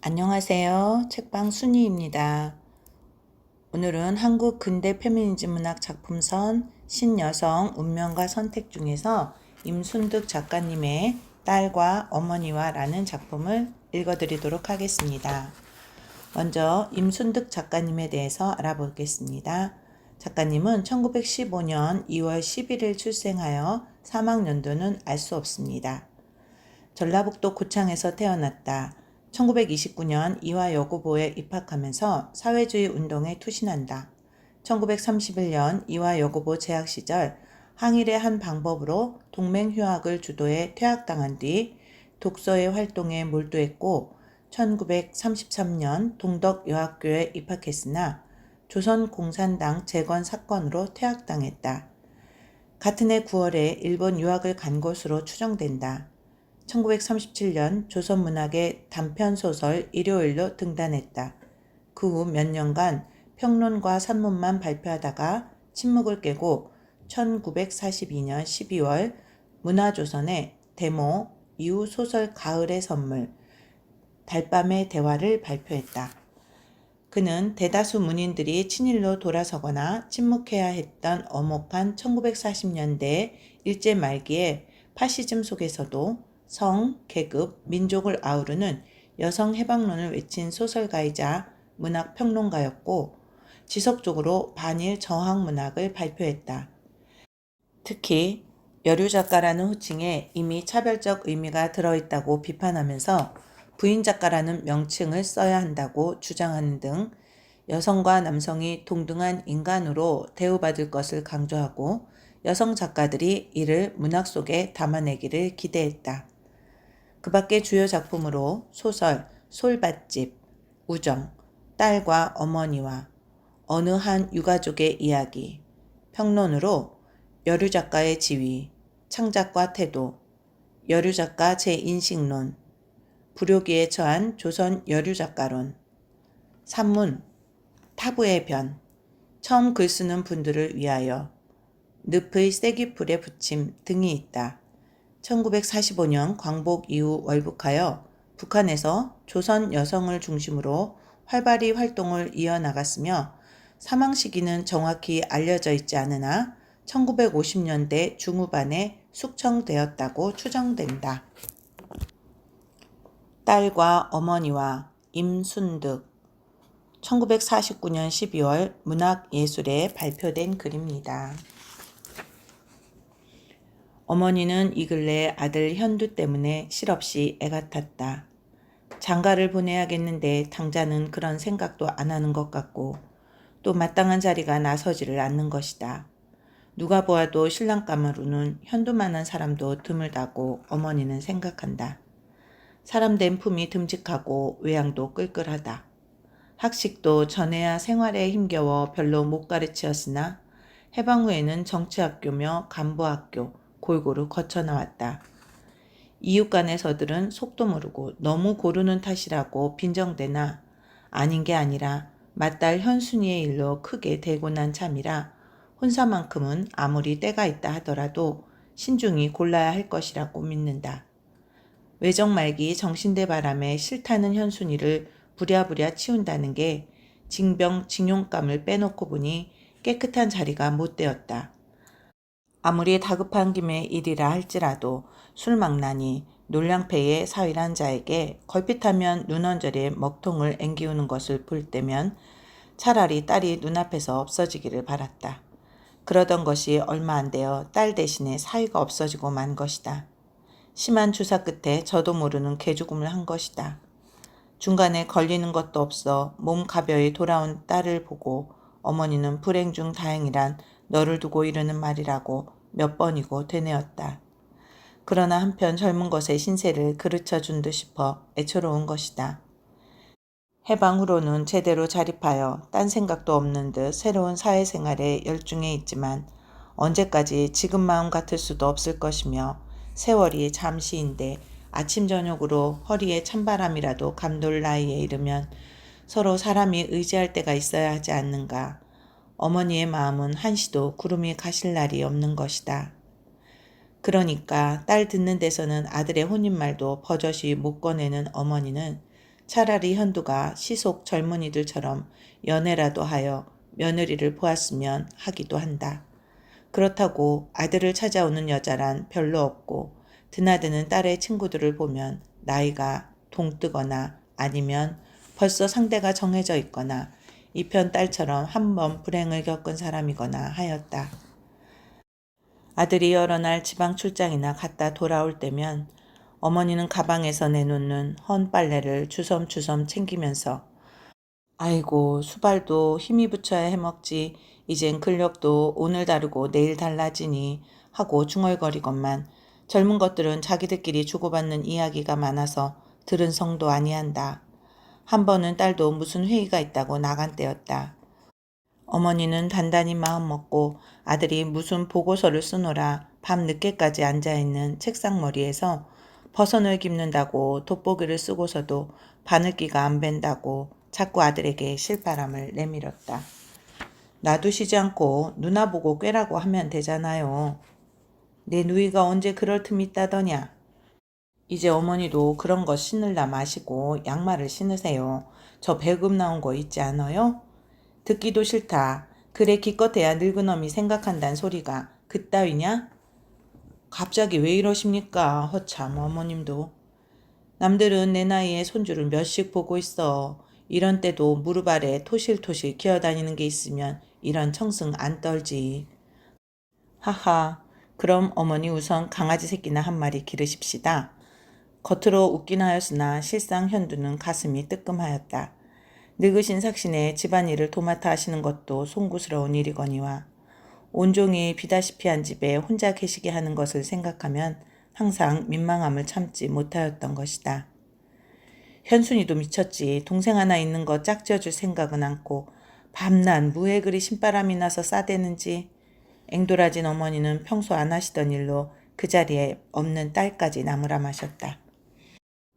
안녕하세요. 책방 순이입니다. 오늘은 한국 근대 페미니즘 문학 작품선 신여성 운명과 선택 중에서 임순득 작가님의 딸과 어머니와 라는 작품을 읽어드리도록 하겠습니다. 먼저 임순득 작가님에 대해서 알아보겠습니다. 작가님은 1915년 2월 11일 출생하여 사망 연도는 알 수 없습니다. 전라북도 고창에서 태어났다. 1929년 이화여고보에 입학하면서 사회주의 운동에 투신한다. 1931년 이화여고보 재학 시절 항일의 한 방법으로 동맹휴학을 주도해 퇴학당한 뒤 독서의 활동에 몰두했고 1933년 동덕여학교에 입학했으나 조선공산당 재건 사건으로 퇴학당했다. 같은 해 9월에 일본 유학을 간 것으로 추정된다. 1937년 조선문학의 단편소설 일요일로 등단했다. 그 후 몇 년간 평론과 산문만 발표하다가 침묵을 깨고 1942년 12월 문화조선의 데모 이후 소설 가을의 선물, 달밤의 대화를 발표했다. 그는 대다수 문인들이 친일로 돌아서거나 침묵해야 했던 엄혹한 1940년대 일제 말기에 파시즘 속에서도 성, 계급, 민족을 아우르는 여성 해방론을 외친 소설가이자 문학평론가였고 지속적으로 반일 저항 문학을 발표했다. 특히 여류작가라는 호칭에 이미 차별적 의미가 들어있다고 비판하면서 부인작가라는 명칭을 써야 한다고 주장하는 등 여성과 남성이 동등한 인간으로 대우받을 것을 강조하고 여성 작가들이 이를 문학 속에 담아내기를 기대했다. 그 밖의 주요 작품으로 소설 솔밭집, 우정, 딸과 어머니와 어느 한 유가족의 이야기, 평론으로 여류작가의 지위, 창작과 태도, 여류작가 제 인식론, 불효기에 처한 조선 여류작가론, 산문, 타부의 변, 처음 글 쓰는 분들을 위하여, 늪의 쐐기풀에 붙임 등이 있다. 1945년 광복 이후 월북하여 북한에서 조선 여성을 중심으로 활발히 활동을 이어나갔으며 사망 시기는 정확히 알려져 있지 않으나 1950년대 중후반에 숙청되었다고 추정된다. 딸과 어머니와 임순득 1949년 12월 문학예술에 발표된 글입니다. 어머니는 이 근래 아들 현두 때문에 실없이 애가 탔다. 장가를 보내야겠는데 당자는 그런 생각도 안 하는 것 같고 또 마땅한 자리가 나서지를 않는 것이다. 누가 보아도 신랑감으로는 현두만한 사람도 드물다고 어머니는 생각한다. 사람된 품이 듬직하고 외양도 끌끌하다. 학식도 전에야 생활에 힘겨워 별로 못 가르치었으나 해방 후에는 정치학교며 간부학교 골고루 거쳐 나왔다. 이웃간에서들은 속도 모르고 너무 고르는 탓이라고 빈정대나 아닌 게 아니라 맏딸 현순이의 일로 크게 대고 난 참이라 혼사만큼은 아무리 때가 있다 하더라도 신중히 골라야 할 것이라고 믿는다. 외정 말기 정신대 바람에 싫다는 현순이를 부랴부랴 치운다는 게 징병 징용감을 빼놓고 보니 깨끗한 자리가 못 되었다. 아무리 다급한 김에 일이라 할지라도 술망나니 놀량패의 사위란 자에게 걸핏하면 눈언저리에 먹통을 앵기우는 것을 볼 때면 차라리 딸이 눈앞에서 없어지기를 바랐다. 그러던 것이 얼마 안 되어 딸 대신에 사위가 없어지고 만 것이다. 심한 주사 끝에 저도 모르는 개죽음을 한 것이다. 중간에 걸리는 것도 없어 몸 가벼이 돌아온 딸을 보고 어머니는 불행 중 다행이란 너를 두고 이르는 말이라고 몇 번이고 되뇌었다. 그러나 한편 젊은 것의 신세를 그르쳐 준 듯 싶어 애처로운 것이다. 해방 후로는 제대로 자립하여 딴 생각도 없는 듯 새로운 사회생활에 열중해 있지만 언제까지 지금 마음 같을 수도 없을 것이며 세월이 잠시인데 아침 저녁으로 허리에 찬바람이라도 감돌 나이에 이르면 서로 사람이 의지할 때가 있어야 하지 않는가. 어머니의 마음은 한시도 구름이 가실 날이 없는 것이다. 그러니까 딸 듣는 데서는 아들의 혼인말도 버젓이 못 꺼내는 어머니는 차라리 현두가 시속 젊은이들처럼 연애라도 하여 며느리를 보았으면 하기도 한다. 그렇다고 아들을 찾아오는 여자란 별로 없고 드나드는 딸의 친구들을 보면 나이가 동뜨거나 아니면 벌써 상대가 정해져 있거나 이편 딸처럼 한 번 불행을 겪은 사람이거나 하였다. 아들이 여러 날 지방 출장이나 갔다 돌아올 때면 어머니는 가방에서 내놓는 헌 빨래를 주섬주섬 챙기면서 아이고 수발도 힘이 붙여야 해먹지 이젠 근력도 오늘 다르고 내일 달라지니 하고 중얼거리건만 젊은 것들은 자기들끼리 주고받는 이야기가 많아서 들은 성도 아니한다. 한 번은 딸도 무슨 회의가 있다고 나간 때였다. 어머니는 단단히 마음먹고 아들이 무슨 보고서를 쓰노라 밤 늦게까지 앉아있는 책상머리에서 버선을 깁는다고 돋보기를 쓰고서도 바늘기가 안 밴다고 자꾸 아들에게 실바람을 내밀었다. 놔두시지 않고 누나 보고 꿰라고 하면 되잖아요. 내 누이가 언제 그럴 틈이 있다더냐. 이제 어머니도 그런 거 신을라 마시고 양말을 신으세요. 저 배급 나온 거 있지 않아요? 듣기도 싫다. 그래 기껏해야 늙은 놈이 생각한단 소리가 그따위냐? 갑자기 왜 이러십니까? 허참 어머님도. 남들은 내 나이에 손주를 몇씩 보고 있어. 이런 때도 무릎 아래 토실토실 기어다니는 게 있으면 이런 청승 안 떨지. 하하, 그럼 어머니 우선 강아지 새끼나 한 마리 기르십시다. 겉으로 웃긴 하였으나 실상 현두는 가슴이 뜨끔하였다. 늙으신 삭신의 집안일을 도맡아 하시는 것도 송구스러운 일이거니와 온종일 비다시피 한 집에 혼자 계시게 하는 것을 생각하면 항상 민망함을 참지 못하였던 것이다. 현순이도 미쳤지. 동생 하나 있는 거 짝지어줄 생각은 않고 밤낮 무에 그리 신바람이 나서 싸대는지. 앵돌아진 어머니는 평소 안 하시던 일로 그 자리에 없는 딸까지 나무라 마셨다.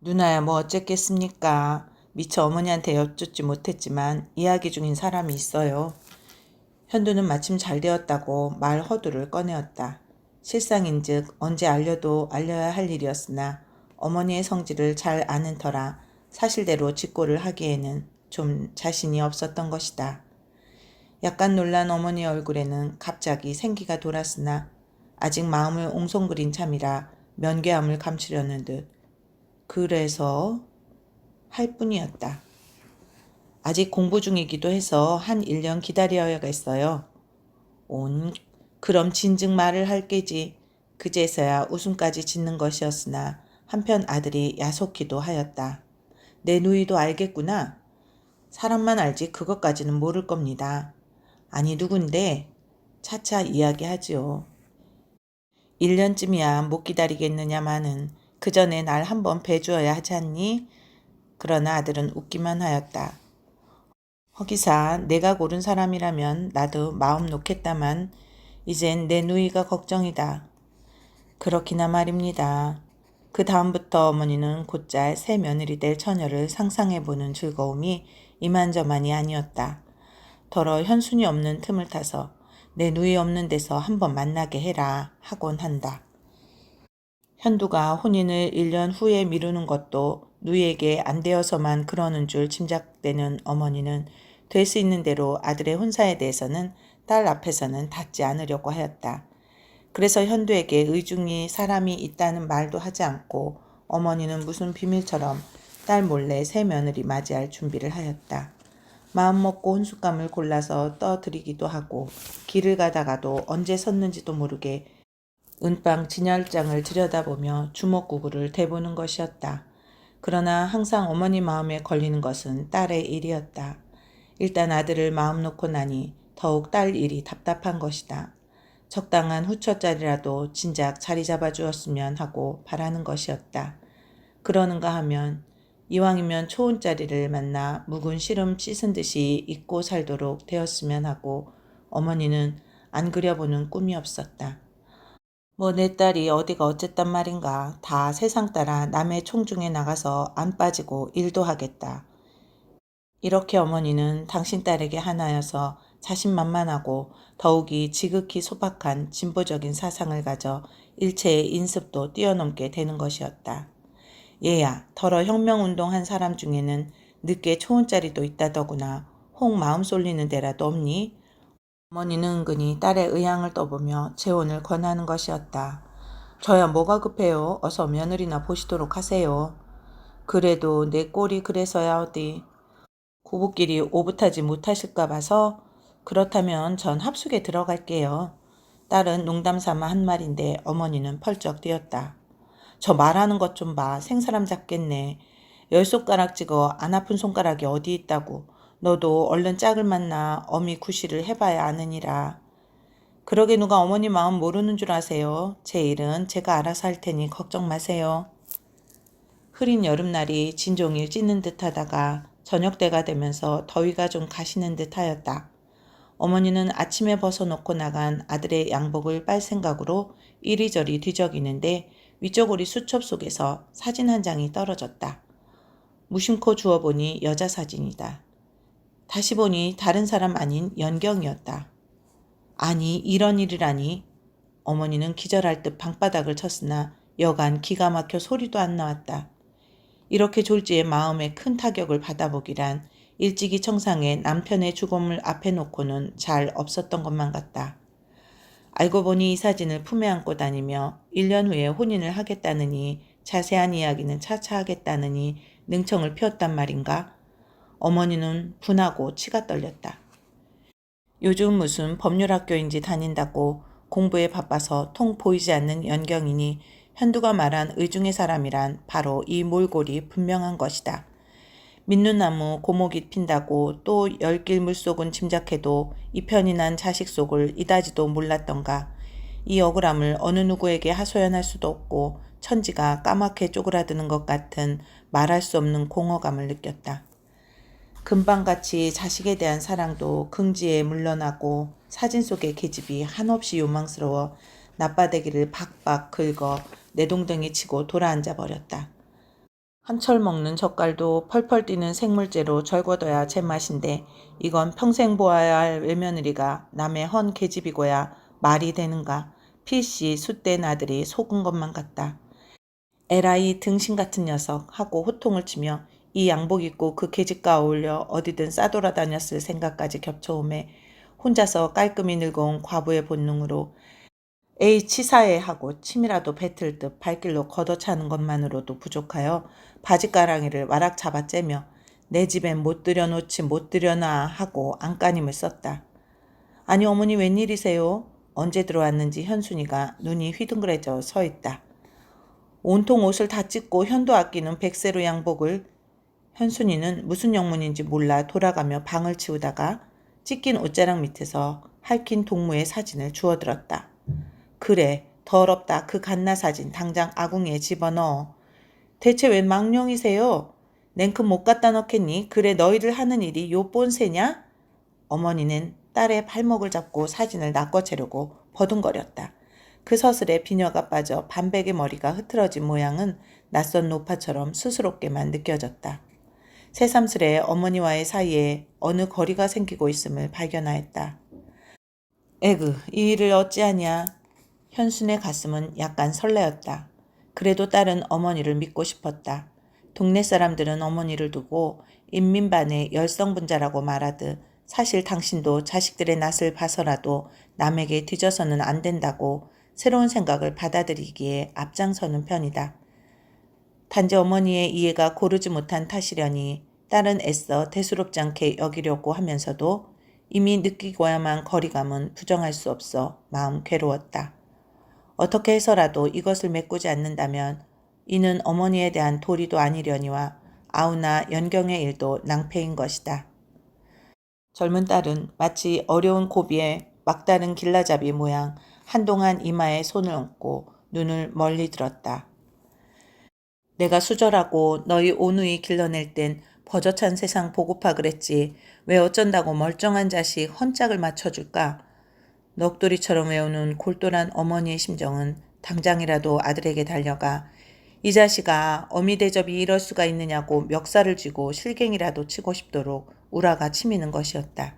누나야 뭐 어쨌겠습니까. 미처 어머니한테 여쭙지 못했지만 이야기 중인 사람이 있어요. 현두는 마침 잘 되었다고 말 허두를 꺼내었다. 실상인즉 언제 알려도 알려야 할 일이었으나 어머니의 성질을 잘 아는 터라 사실대로 직고를 하기에는 좀 자신이 없었던 것이다. 약간 놀란 어머니 얼굴에는 갑자기 생기가 돌았으나 아직 마음을 옹송그린 참이라 면괴함을 감추려는 듯 그래서 할 뿐이었다. 아직 공부 중이기도 해서 한 1년 기다려야겠어요. 그럼 진즉 말을 할 게지. 그제서야 웃음까지 짓는 것이었으나 한편 아들이 야속기도 하였다. 내 누이도 알겠구나. 사람만 알지 그것까지는 모를 겁니다. 아니 누군데? 차차 이야기하지요. 1년쯤이야 못 기다리겠느냐마는 그 전에 날 한번 배주어야 하지 않니? 그러나 아들은 웃기만 하였다. 허기사 내가 고른 사람이라면 나도 마음 놓겠다만 이젠 내 누이가 걱정이다. 그렇기나 말입니다. 그 다음부터 어머니는 곧잘 새 며느리 될 처녀를 상상해보는 즐거움이 이만저만이 아니었다. 더러 현순이 없는 틈을 타서 내 누이 없는 데서 한번 만나게 해라 하곤 한다. 현두가 혼인을 1년 후에 미루는 것도 누이에게 안 되어서만 그러는 줄 짐작되는 어머니는 될 수 있는 대로 아들의 혼사에 대해서는 딸 앞에서는 닿지 않으려고 하였다. 그래서 현두에게 의중이 사람이 있다는 말도 하지 않고 어머니는 무슨 비밀처럼 딸 몰래 새 며느리 맞이할 준비를 하였다. 마음먹고 혼숫감을 골라서 떠드리기도 하고 길을 가다가도 언제 섰는지도 모르게 은빵 진열장을 들여다보며 주먹구구를 대보는 것이었다. 그러나 항상 어머니 마음에 걸리는 것은 딸의 일이었다. 일단 아들을 마음 놓고 나니 더욱 딸 일이 답답한 것이다. 적당한 후처자리라도 진작 자리 잡아주었으면 하고 바라는 것이었다. 그러는가 하면 이왕이면 초혼자리를 만나 묵은 시름 씻은 듯이 잊고 살도록 되었으면 하고 어머니는 안 그려보는 꿈이 없었다. 뭐 내 딸이 어디가 어쨌단 말인가. 다 세상 따라 남의 총중에 나가서 안 빠지고 일도 하겠다. 이렇게 어머니는 당신 딸에게 하나여서 자신만만하고 더욱이 지극히 소박한 진보적인 사상을 가져 일체의 인습도 뛰어넘게 되는 것이었다. 얘야, 더러 혁명운동한 사람 중에는 늦게 초혼짜리도 있다더구나. 혹 마음 쏠리는 데라도 없니? 어머니는 은근히 딸의 의향을 떠보며 재혼을 권하는 것이었다. 저야 뭐가 급해요. 어서 며느리나 보시도록 하세요. 그래도 내 꼴이 그래서야 어디. 부부끼리 오붓하지 못하실까 봐서. 그렇다면 전 합숙에 들어갈게요. 딸은 농담 삼아 한 말인데 어머니는 펄쩍 뛰었다. 저 말하는 것 좀 봐. 생사람 잡겠네. 10손가락 찍어 안 아픈 손가락이 어디 있다고. 너도 얼른 짝을 만나 어미 구실을 해봐야 아느니라. 그러게 누가 어머니 마음 모르는 줄 아세요. 제 일은 제가 알아서 할 테니 걱정 마세요. 흐린 여름날이 진종일 찌는 듯하다가 저녁 때가 되면서 더위가 좀 가시는 듯하였다. 어머니는 아침에 벗어놓고 나간 아들의 양복을 빨 생각으로 이리저리 뒤적이는데 위쪽우리 수첩 속에서 사진 한 장이 떨어졌다. 무심코 주워보니 여자 사진이다. 다시 보니 다른 사람 아닌 연경이었다. 아니 이런 일이라니. 어머니는 기절할 듯 방바닥을 쳤으나 여간 기가 막혀 소리도 안 나왔다. 이렇게 졸지에 마음에 큰 타격을 받아보기란 일찍이 청상에 남편의 죽음을 앞에 놓고는 잘 없었던 것만 같다. 알고 보니 이 사진을 품에 안고 다니며 1년 후에 혼인을 하겠다느니 자세한 이야기는 차차 하겠다느니 능청을 피웠단 말인가? 어머니는 분하고 치가 떨렸다. 요즘 무슨 법률학교인지 다닌다고 공부에 바빠서 통 보이지 않는 연경이니 현두가 말한 의중의 사람이란 바로 이 몰골이 분명한 것이다. 민누나무 고목이 핀다고 또 열길 물속은 짐작해도 이편이 난 자식 속을 이다지도 몰랐던가. 이 억울함을 어느 누구에게 하소연할 수도 없고 천지가 까맣게 쪼그라드는 것 같은 말할 수 없는 공허감을 느꼈다. 금방같이 자식에 대한 사랑도 긍지에 물러나고 사진 속의 계집이 한없이 요망스러워 나빠대기를 박박 긁어 내동댕이 치고 돌아앉아 버렸다. 한철 먹는 젓갈도 펄펄 뛰는 생물째로 절궈둬야 제맛인데 이건 평생 보아야 할 외며느리가 남의 헌 계집이고야 말이 되는가. 필시 숫된 아들이 속은 것만 같다. 에라이 등신 같은 녀석 하고 호통을 치며 이 양복 입고 그 계집과 어울려 어디든 싸돌아다녔을 생각까지 겹쳐오매 혼자서 깔끔히 늙어온 과부의 본능으로 에이 치사해 하고 침이라도 뱉을 듯 발길로 걷어차는 것만으로도 부족하여 바짓가랑이를 와락 잡아째며 내 집엔 못 들여놓지 못 들여놔 하고 안간힘을 썼다. 아니 어머니 웬일이세요? 언제 들어왔는지 현순이가 눈이 휘둥그레져 서 있다. 온통 옷을 다 찢고 현도 아끼는 백세로 양복을. 현순이는 무슨 영문인지 몰라 돌아가며 방을 치우다가 찢긴 옷자락 밑에서 할킨 동무의 사진을 주워들었다. 그래 더럽다. 그 갓나 사진 당장 아궁이에 집어넣어. 대체 웬 망령이세요? 냉큼 못 갖다 넣겠니? 그래 너희들 하는 일이 요 본세냐? 어머니는 딸의 팔목을 잡고 사진을 낚아채려고 버둥거렸다. 그 서슬에 비녀가 빠져 반백의 머리가 흐트러진 모양은 낯선 노파처럼 스스롭게만 느껴졌다. 새삼스레 어머니와의 사이에 어느 거리가 생기고 있음을 발견하였다. 에그, 이 일을 어찌하냐? 현순의 가슴은 약간 설레었다. 그래도 딸은 어머니를 믿고 싶었다. 동네 사람들은 어머니를 두고 인민반의 열성분자라고 말하듯 사실 당신도 자식들의 낯을 봐서라도 남에게 뒤져서는 안 된다고 새로운 생각을 받아들이기에 앞장서는 편이다. 단지 어머니의 이해가 고르지 못한 탓이려니 딸은 애써 대수롭지 않게 여기려고 하면서도 이미 느끼고야만 거리감은 부정할 수 없어 마음 괴로웠다. 어떻게 해서라도 이것을 메꾸지 않는다면 이는 어머니에 대한 도리도 아니려니와 아우나 연경의 일도 낭패인 것이다. 젊은 딸은 마치 어려운 고비에 막다른 길라잡이 모양 한동안 이마에 손을 얹고 눈을 멀리 들었다. 내가 수절하고 너희 오누이 길러낼 땐 버젓한 세상 보고파 그랬지. 왜 어쩐다고 멀쩡한 자식 헌짝을 맞춰줄까? 넋두리처럼 외우는 골똘한 어머니의 심정은 당장이라도 아들에게 달려가 이 자식아 어미 대접이 이럴 수가 있느냐고 멱살을 쥐고 실갱이라도 치고 싶도록 우라가 치미는 것이었다.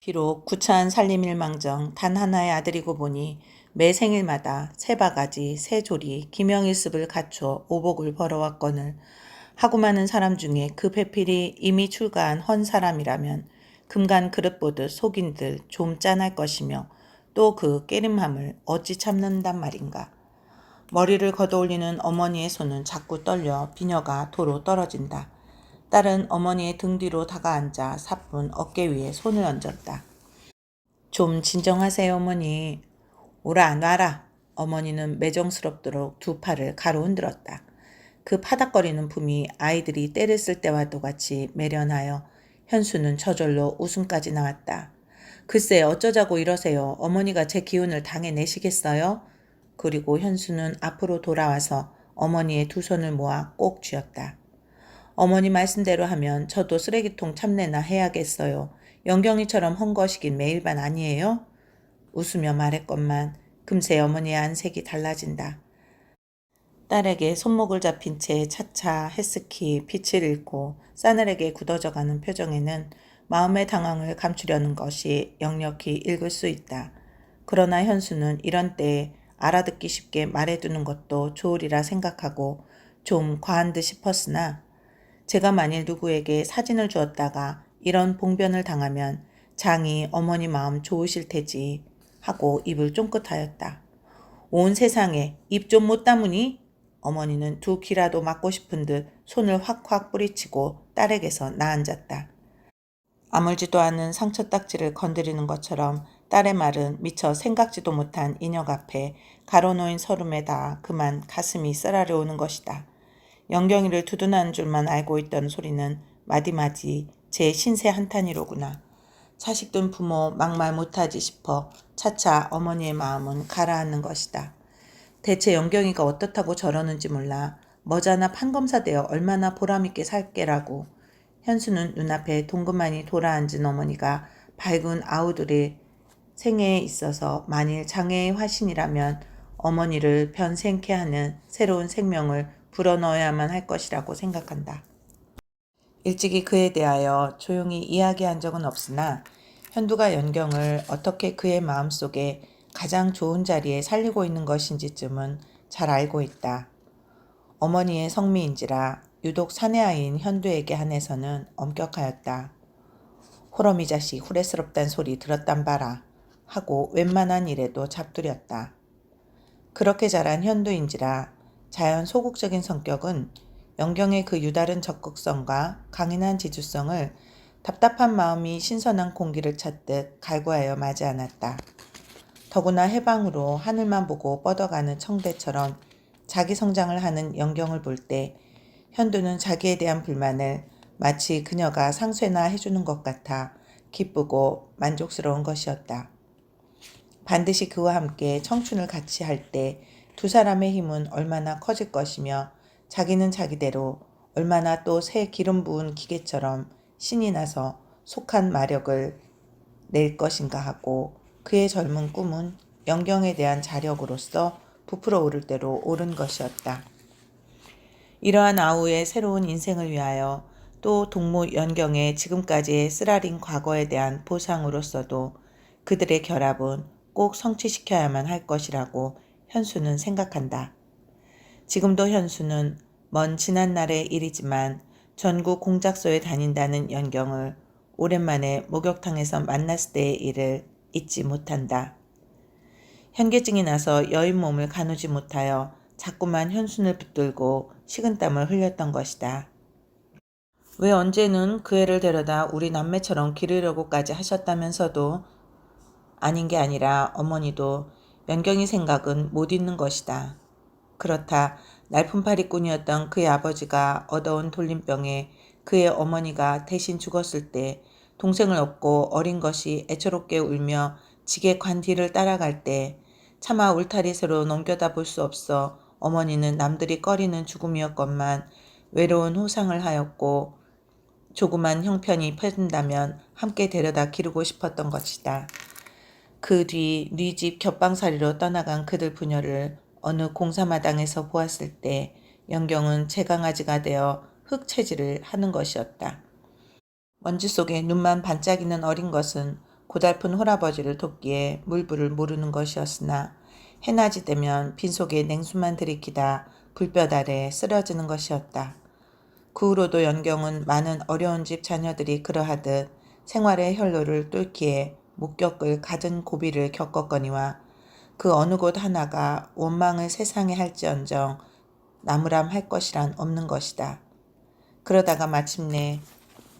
비록 구차한 살림일망정 단 하나의 아들이고 보니 매 생일마다 새바가지, 새조리, 기명일습을 갖추어 오복을 벌어왔거늘 하고 많은 사람 중에 그 배필이 이미 출가한 헌 사람이라면 금간 그릇 보듯 속인들 좀 짠할 것이며 또 그 깨림함을 어찌 참는단 말인가. 머리를 걷어올리는 어머니의 손은 자꾸 떨려 비녀가 도로 떨어진다. 딸은 어머니의 등 뒤로 다가앉아 사뿐 어깨 위에 손을 얹었다. 좀 진정하세요, 어머니. 오라 놔라. 어머니는 매정스럽도록 두 팔을 가로 흔들었다. 그 파닥거리는 품이 아이들이 때를 쓸 때와도 같이 매련하여 현수는 저절로 웃음까지 나왔다. 글쎄 어쩌자고 이러세요. 어머니가 제 기운을 당해내시겠어요? 그리고 현수는 앞으로 돌아와서 어머니의 두 손을 모아 꼭 쥐었다. 어머니 말씀대로 하면 저도 쓰레기통 참내나 해야겠어요. 영경이처럼 헝거시긴 매일반 아니에요? 웃으며 말했건만 금세 어머니의 안색이 달라진다. 딸에게 손목을 잡힌 채 차차 헬스키 빛을 잃고 싸늘하게 굳어져가는 표정에는 마음의 당황을 감추려는 것이 역력히 읽을 수 있다. 그러나 현수는 이런 때에 알아듣기 쉽게 말해두는 것도 좋으리라 생각하고 좀 과한 듯 싶었으나 제가 만일 누구에게 사진을 주었다가 이런 봉변을 당하면 장이 어머니 마음 좋으실 테지 하고 입을 쫑긋하였다. 온 세상에 입 좀 못 다무니? 어머니는 두 귀라도 맞고 싶은 듯 손을 확확 뿌리치고 딸에게서 나앉았다. 아물지도 않은 상처 딱지를 건드리는 것처럼 딸의 말은 미처 생각지도 못한 인역 앞에 가로놓인 서름에다 그만 가슴이 쓰라려오는 것이다. 영경이를 두둔하는 줄만 알고 있던 소리는 마디마디 제 신세 한탄이로구나. 자식된 부모 막말 못하지 싶어 차차 어머니의 마음은 가라앉는 것이다. 대체 영경이가 어떻다고 저러는지 몰라. 머자나 판검사되어 얼마나 보람있게 살게라고. 현수는 눈앞에 동그만히 돌아앉은 어머니가 밝은 아우들의 생애에 있어서 만일 장애의 화신이라면 어머니를 변생케 하는 새로운 생명을 불어넣어야만 할 것이라고 생각한다. 일찍이 그에 대하여 조용히 이야기한 적은 없으나 현두가 연경을 어떻게 그의 마음속에 가장 좋은 자리에 살리고 있는 것인지쯤은 잘 알고 있다. 어머니의 성미인지라 유독 사내아이인 현두에게 한해서는 엄격하였다. 호러미 자식 후레스럽단 소리 들었단 바라 하고 웬만한 일에도 잡두렸다. 그렇게 자란 현두인지라 자연 소극적인 성격은 영경의 그 유다른 적극성과 강인한 지주성을 답답한 마음이 신선한 공기를 찾듯 갈구하여 맞이 않았다. 더구나 해방으로 하늘만 보고 뻗어가는 청대처럼 자기 성장을 하는 영경을 볼 때 현두는 자기에 대한 불만을 마치 그녀가 상쇄나 해주는 것 같아 기쁘고 만족스러운 것이었다. 반드시 그와 함께 청춘을 같이 할 때 두 사람의 힘은 얼마나 커질 것이며 자기는 자기대로 얼마나 또 새 기름 부은 기계처럼 신이 나서 속한 마력을 낼 것인가 하고 그의 젊은 꿈은 영경에 대한 자력으로서 부풀어 오를 대로 오른 것이었다. 이러한 아우의 새로운 인생을 위하여 또 동무 연경의 지금까지의 쓰라린 과거에 대한 보상으로서도 그들의 결합은 꼭 성취시켜야만 할 것이라고 현수는 생각한다. 지금도 현수는 먼 지난날의 일이지만 전국 공작소에 다닌다는 연경을 오랜만에 목욕탕에서 만났을 때의 일을 잊지 못한다. 현계증이 나서 여인 몸을 가누지 못하여 자꾸만 현순을 붙들고 식은땀을 흘렸던 것이다. 왜 언제는 그 애를 데려다 우리 남매처럼 기르려고까지 하셨다면서도 아닌 게 아니라 어머니도 연경이 생각은 못 잊는 것이다. 그렇다. 날품파리꾼이었던 그의 아버지가 얻어온 돌림병에 그의 어머니가 대신 죽었을 때 동생을 얻고 어린 것이 애처롭게 울며 지게 관 뒤를 따라갈 때 차마 울타리새로 넘겨다 볼 수 없어 어머니는 남들이 꺼리는 죽음이었건만 외로운 호상을 하였고 조그만 형편이 펴진다면 함께 데려다 기르고 싶었던 것이다. 그 뒤 네 집 겹방살이로 떠나간 그들 부녀를 어느 공사마당에서 보았을 때 영경은 제강아지가 되어 흙채질을 하는 것이었다. 먼지 속에 눈만 반짝이는 어린 것은 고달픈 홀아버지를 돕기에 물불을 모르는 것이었으나 해낮이 되면 빈속에 냉수만 들이키다 불볕 아래 쓰러지는 것이었다. 그 후로도 연경은 많은 어려운 집 자녀들이 그러하듯 생활의 혈로를 뚫기에 목격을 갖은 고비를 겪었거니와 그 어느 곳 하나가 원망을 세상에 할지언정 나무람 할 것이란 없는 것이다. 그러다가 마침내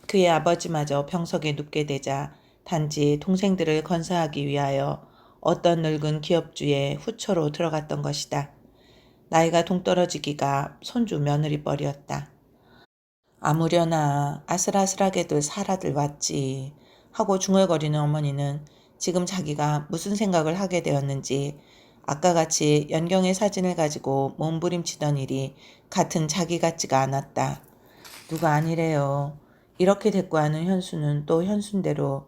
그의 아버지마저 병석에 눕게 되자 단지 동생들을 건사하기 위하여 어떤 늙은 기업주의 후처로 들어갔던 것이다. 나이가 동떨어지기가 손주 며느리뻘이었다. 아무려나 아슬아슬하게들 살아들 왔지 하고 중얼거리는 어머니는 지금 자기가 무슨 생각을 하게 되었는지 아까 같이 연경의 사진을 가지고 몸부림치던 일이 같은 자기 같지가 않았다. 누가 아니래요. 이렇게 대꾸하는 현수는 또 현순대로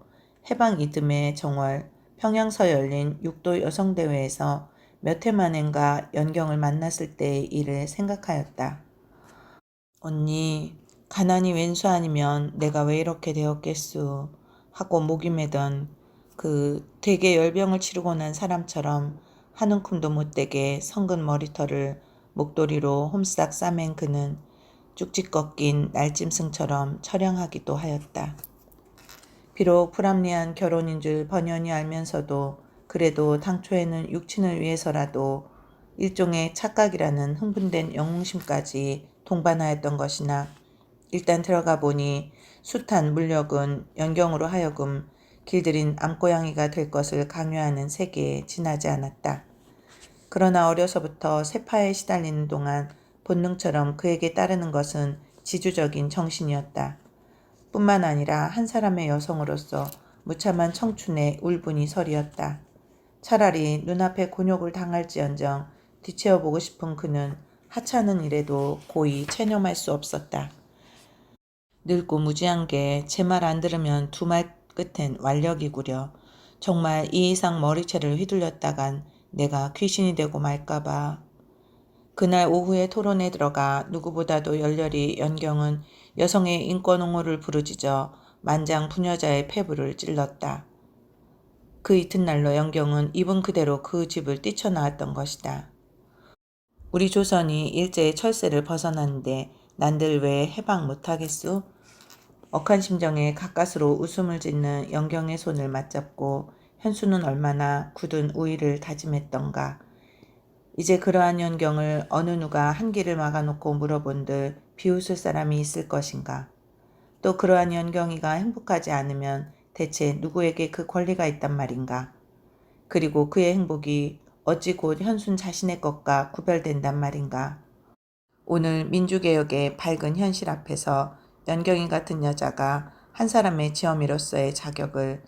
해방 이듬해 정월 평양서 열린 육도 여성대회에서 몇 해 만인가 연경을 만났을 때의 일을 생각하였다. 언니, 가난이 왼수 아니면 내가 왜 이렇게 되었겠수 하고 목이 매던 그 되게 열병을 치르고 난 사람처럼 한 움큼도 못되게 성근 머리털을 목도리로 홈싹 싸맨 그는 쭉직 꺾인 날짐승처럼 처량하기도 하였다. 비록 불합리한 결혼인 줄 번연히 알면서도 그래도 당초에는 육친을 위해서라도 일종의 착각이라는 흥분된 영웅심까지 동반하였던 것이나 일단 들어가 보니 숱한 물력은 연경으로 하여금 길들인 암고양이가 될 것을 강요하는 세계에 지나지 않았다. 그러나 어려서부터 세파에 시달리는 동안 본능처럼 그에게 따르는 것은 지주적인 정신이었다. 뿐만 아니라 한 사람의 여성으로서 무참한 청춘의 울분이 서리었다. 차라리 눈앞에 곤욕을 당할지언정 뒤채워보고 싶은 그는 하찮은 일에도 고이 체념할 수 없었다. 늙고 무지한 게 제 말 안 들으면 두 말 끝엔 완력이구려. 정말 이 이상 머리채를 휘둘렸다간 내가 귀신이 되고 말까봐. 그날 오후에 토론에 들어가 누구보다도 열렬히 연경은 여성의 인권 옹호를 부르짖어 만장 부녀자의 폐부를 찔렀다. 그 이튿날로 연경은 입은 그대로 그 집을 뛰쳐나왔던 것이다. 우리 조선이 일제의 철새를 벗어났는데 난들 왜 해방 못하겠소? 억한 심정에 가까스로 웃음을 짓는 연경의 손을 맞잡고 현수는 얼마나 굳은 우위를 다짐했던가. 이제 그러한 연경을 어느 누가 한 길을 막아놓고 물어본들 비웃을 사람이 있을 것인가. 또 그러한 연경이가 행복하지 않으면 대체 누구에게 그 권리가 있단 말인가. 그리고 그의 행복이 어찌 곧 현순 자신의 것과 구별된단 말인가. 오늘 민주개혁의 밝은 현실 앞에서 연경이 같은 여자가 한 사람의 지엄이로서의 자격을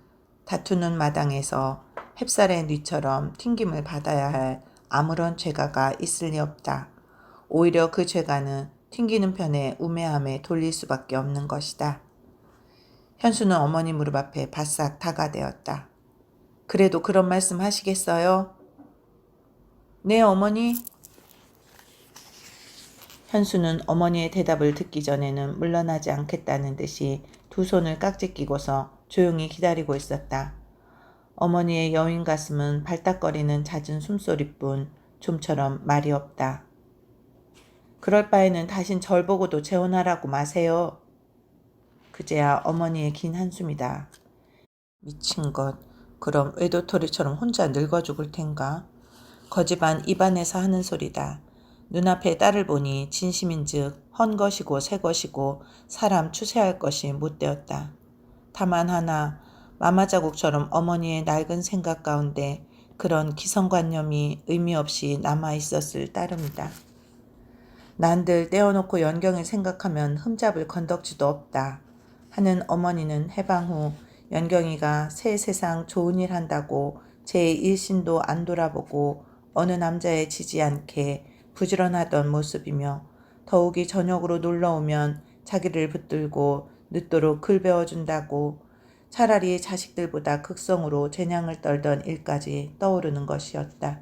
다투는 마당에서 햅쌀의 뉘처럼 튕김을 받아야 할 아무런 죄가가 있을 리 없다. 오히려 그 죄가는 튕기는 편의 우매함에 돌릴 수밖에 없는 것이다. 현수는 어머니 무릎 앞에 바싹 다가대었다. 그래도 그런 말씀 하시겠어요? 네, 어머니. 현수는 어머니의 대답을 듣기 전에는 물러나지 않겠다는 듯이 두 손을 깍지 끼고서 조용히 기다리고 있었다. 어머니의 여윈 가슴은 발딱거리는 잦은 숨소리뿐 좀처럼 말이 없다. 그럴 바에는 다신 절 보고도 재혼하라고 마세요. 그제야 어머니의 긴 한숨이다. 미친 것. 그럼 외도토리처럼 혼자 늙어 죽을 텐가? 거지반 입안에서 하는 소리다. 눈앞에 딸을 보니 진심인즉 헌 것이고 새 것이고 사람 추세할 것이 못되었다. 다만 하나 마마자국처럼 어머니의 낡은 생각 가운데 그런 기성관념이 의미 없이 남아있었을 따름이다. 난들 떼어놓고 연경을 생각하면 흠잡을 건덕지도 없다 하는 어머니는 해방 후 연경이가 새 세상 좋은 일 한다고 제 일신도 안 돌아보고 어느 남자에 지지 않게 부지런하던 모습이며 더욱이 저녁으로 놀러오면 자기를 붙들고 늦도록 글 배워준다고 차라리 자식들보다 극성으로 재냥을 떨던 일까지 떠오르는 것이었다.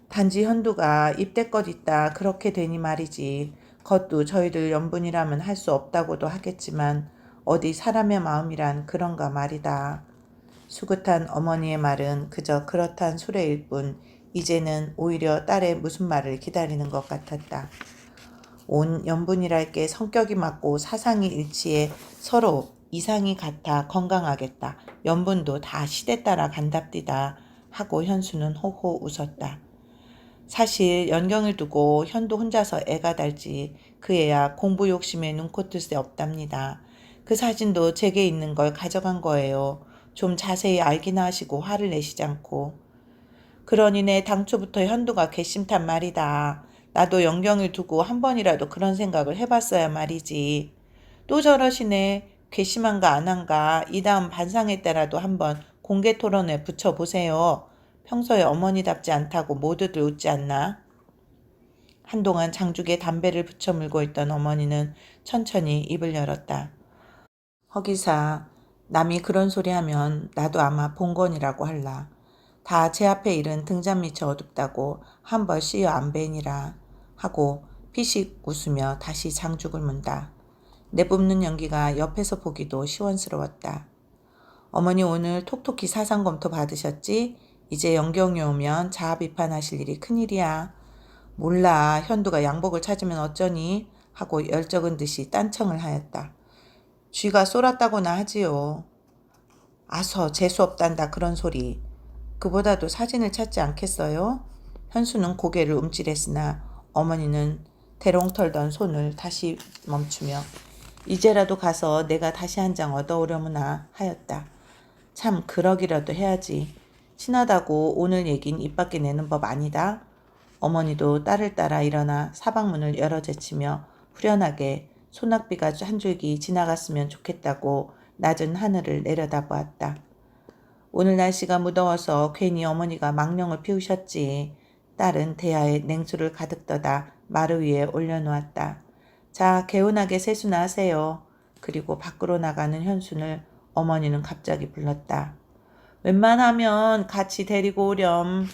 단지 현두가 입대껏 있다 그렇게 되니 말이지. 그것도 저희들 연분이라면 할 수 없다고도 하겠지만 어디 사람의 마음이란 그런가 말이다. 수긋한 어머니의 말은 그저 그렇단 수레일 뿐 이제는 오히려 딸의 무슨 말을 기다리는 것 같았다. 온 연분이랄 게 성격이 맞고 사상이 일치해 서로 이상이 같아 건강하겠다. 연분도 다 시대 따라 간답디다 하고 현수는 호호 웃었다. 사실 연경을 두고 현도 혼자서 애가 달지 그 애야 공부 욕심에 눈코 뜰 새 없답니다. 그 사진도 제게 있는 걸 가져간 거예요. 좀 자세히 알기나 하시고 화를 내시지 않고. 그러니 내 당초부터 현도가 괘씸단 말이다. 나도 연경을 두고 한 번이라도 그런 생각을 해봤어야 말이지. 또 저러시네. 괘씸한가 안 한가 이 다음 반상회 때라도 한번 공개 토론에 붙여보세요. 평소에 어머니답지 않다고 모두들 웃지 않나? 한동안 장죽에 담배를 붙여 물고 있던 어머니는 천천히 입을 열었다. 허기사, 남이 그런 소리 하면 나도 아마 본건이라고 할라. 다 제 앞에 일은 등잔 밑이 어둡다고 한 벌 씌어 안 베니라 하고 피식 웃으며 다시 장죽을 문다. 내뿜는 연기가 옆에서 보기도 시원스러웠다. 어머니 오늘 톡톡히 사상 검토 받으셨지? 이제 연경이 오면 자아 비판하실 일이 큰일이야. 몰라. 현두가 양복을 찾으면 어쩌니? 하고 열적은 듯이 딴청을 하였다. 쥐가 쏠았다고나 하지요. 아서 재수없단다 그런 소리. 그보다도 사진을 찾지 않겠어요? 현수는 고개를 움찔했으나 어머니는 대롱 털던 손을 다시 멈추며 이제라도 가서 내가 다시 한 장 얻어오려무나 하였다. 참 그러기라도 해야지. 친하다고 오늘 얘긴 입 밖에 내는 법 아니다. 어머니도 딸을 따라 일어나 사방문을 열어 제치며 후련하게 소낙비가 한 줄기 지나갔으면 좋겠다고 낮은 하늘을 내려다보았다. 오늘 날씨가 무더워서 괜히 어머니가 망령을 피우셨지. 딸은 대야에 냉수를 가득 떠다 마루 위에 올려놓았다. 자, 개운하게 세수나 하세요. 그리고 밖으로 나가는 현순을 어머니는 갑자기 불렀다. 웬만하면 같이 데리고 오렴.